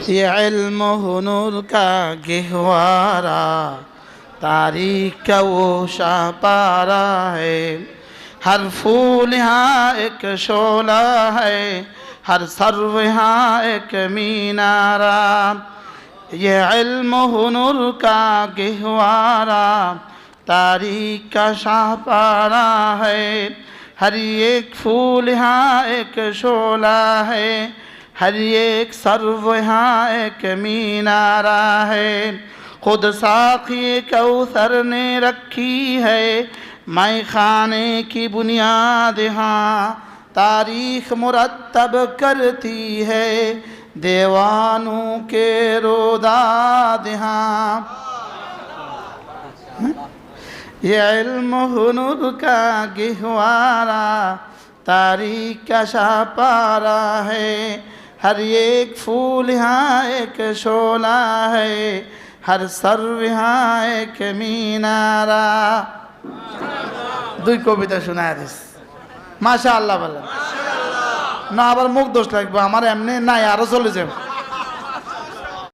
ये इल्म हुनूर का गहवारा, तारीख का वो शाहपारा है। हर फूल यहाँ एक शोला है, हर सर्व यहाँ एक मीनारा। ये इल्म हुनूर का गहवारा, तारीख का शाहपारा है। हर एक फूल यहाँ एक शोला है, हर एक सर्व यहाँ एक मीनारा है। खुद साक़ी कौसर ने रखी है मैं खाने की बुनियाद यहाँ, तारीख मुरत्तब करती है दीवानों के रोदाद यहाँ। ये इल्म हुनूर का गहवारा, तारीख का शाहपारा है। हर एक फूल यहाँ एक शोला है, हर सर्व यहाँ एक मीनारा। দুই কবিতা শোনায় দিস মাশাআল্লাহ বলেন না, আবার মুখ দোষ লাগবে আমার, এমনি নাই আরো চলে যাবে।